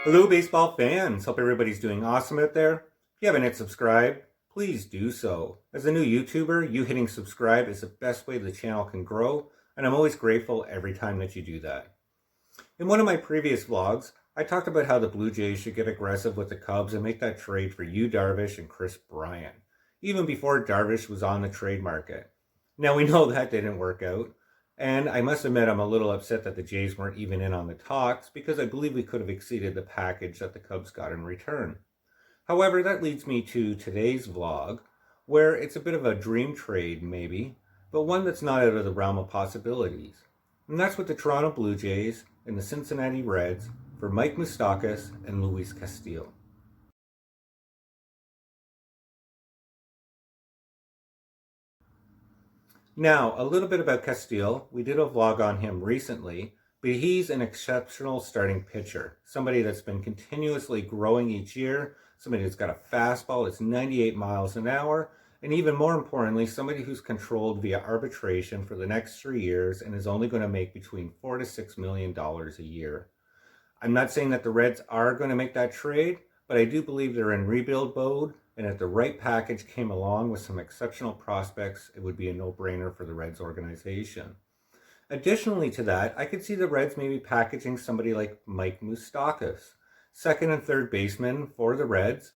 Hello, baseball fans. Hope everybody's doing awesome out there. If you haven't hit subscribe, please do so. As a new YouTuber, you hitting subscribe is the best way the channel can grow, and I'm always grateful every time that you do that. In one of my previous vlogs, I talked about how the Blue Jays should get aggressive with the Cubs and make that trade for Yu Darvish and Chris Bryant, even before Darvish was on the trade market. Now we know that didn't work out, and I must admit I'm a little upset that the Jays weren't even in on the talks because I believe we could have exceeded the package that the Cubs got in return. However, that leads me to today's vlog, where it's a bit of a dream trade maybe, but one that's not out of the realm of possibilities. And that's with the Toronto Blue Jays and the Cincinnati Reds for Mike Moustakas and Luis Castillo. Now, a little bit about Castillo. We did a vlog on him recently, but he's an exceptional starting pitcher. Somebody that's been continuously growing each year, somebody that's got a fastball that's 98 miles an hour, and even more importantly, somebody who's controlled via arbitration for the next 3 years and is only going to make between $4 to $6 million a year. I'm not saying that the Reds are going to make that trade, but I do believe they're in rebuild mode, and if the right package came along with some exceptional prospects, it would be a no-brainer for the Reds organization. Additionally to that, I could see the Reds maybe packaging somebody like Mike Moustakas, second and third baseman for the Reds.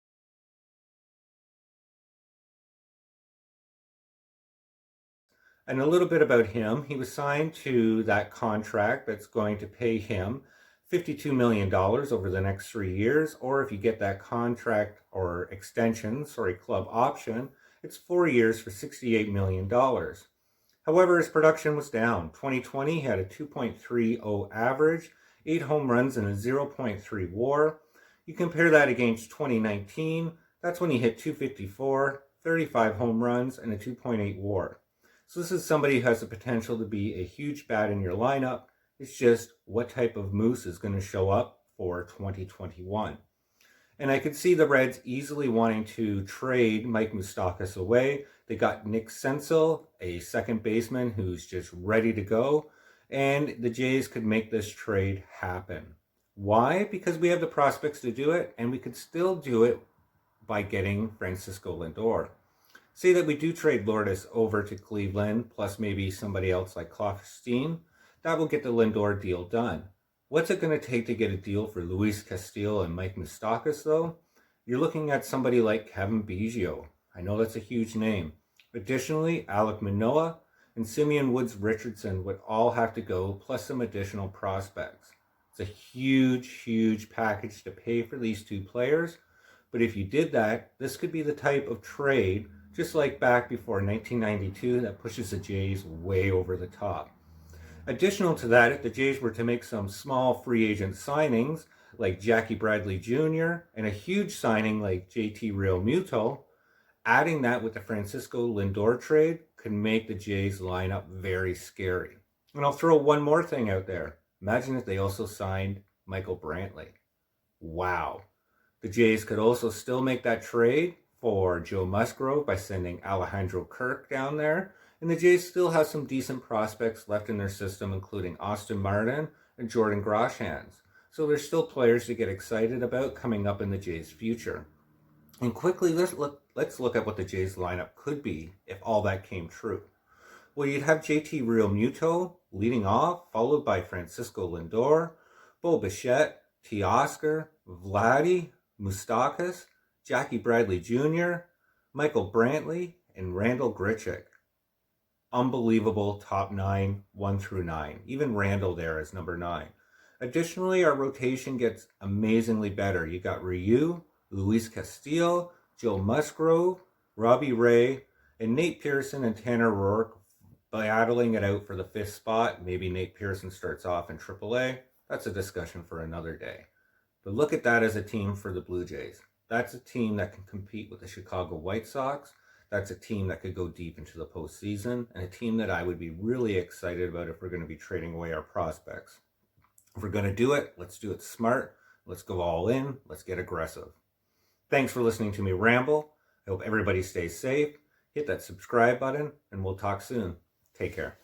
And a little bit about him, he was signed to that contract that's going to pay him $52 million over the next 3 years, or if you get that contract or extension, club option, it's 4 years for $68 million. However, his production was down. 2020 he had a 2.30 average, 8 home runs and a 0.3 WAR. You compare that against 2019, that's when he hit 254, 35 home runs and a 2.8 WAR. So this is somebody who has the potential to be a huge bat in your lineup. It's just what type of moose is going to show up for 2021. And I could see the Reds easily wanting to trade Mike Moustakas away. They got Nick Senzel, a second baseman who's just ready to go. And the Jays could make this trade happen. Why? Because we have the prospects to do it, and we could still do it by getting Francisco Lindor. Say that we do trade Lourdes over to Cleveland, plus maybe somebody else like Klosterstein. That will get the Lindor deal done. What's it going to take to get a deal for Luis Castillo and Mike Moustakas, though? You're looking at somebody like Cavan Biggio. I know that's a huge name. Additionally, Alek Monah and Simeon Woods Richardson would all have to go, plus some additional prospects. It's a huge, huge package to pay for these two players. But if you did that, this could be the type of trade, just like back before 1992, that pushes the Jays way over the top. Additional to that, if the Jays were to make some small free agent signings like Jackie Bradley Jr. and a huge signing like JT Realmuto, adding that with the Francisco Lindor trade could make the Jays lineup very scary. And I'll throw one more thing out there. Imagine if they also signed Michael Brantley. Wow. The Jays could also still make that trade for Joe Musgrove by sending Alejandro Kirk down there. And the Jays still have some decent prospects left in their system, including Austin Martin and Jordan Groshans. So there's still players to get excited about coming up in the Jays' future. And quickly, let's look at what the Jays' lineup could be if all that came true. Well, you'd have JT Realmuto leading off, followed by Francisco Lindor, Bo Bichette, Teoscar, Vladdy, Moustakas, Jackie Bradley Jr., Michael Brantley, and Randall Grichuk. Unbelievable top 9, 1 through 9. Even Randall there is number 9. Additionally, our rotation gets amazingly better. You got Ryu, Luis Castillo, Joe Musgrove, Robbie Ray, and Nate Pearson and Tanner Roark battling it out for the 5th spot. Maybe Nate Pearson starts off in AAA. That's a discussion for another day. But look at that as a team for the Blue Jays. That's a team that can compete with the Chicago White Sox. That's a team that could go deep into the postseason, and a team that I would be really excited about if we're going to be trading away our prospects. If we're going to do it, let's do it smart. Let's go all in. Let's get aggressive. Thanks for listening to me ramble. I hope everybody stays safe. Hit that subscribe button, and we'll talk soon. Take care.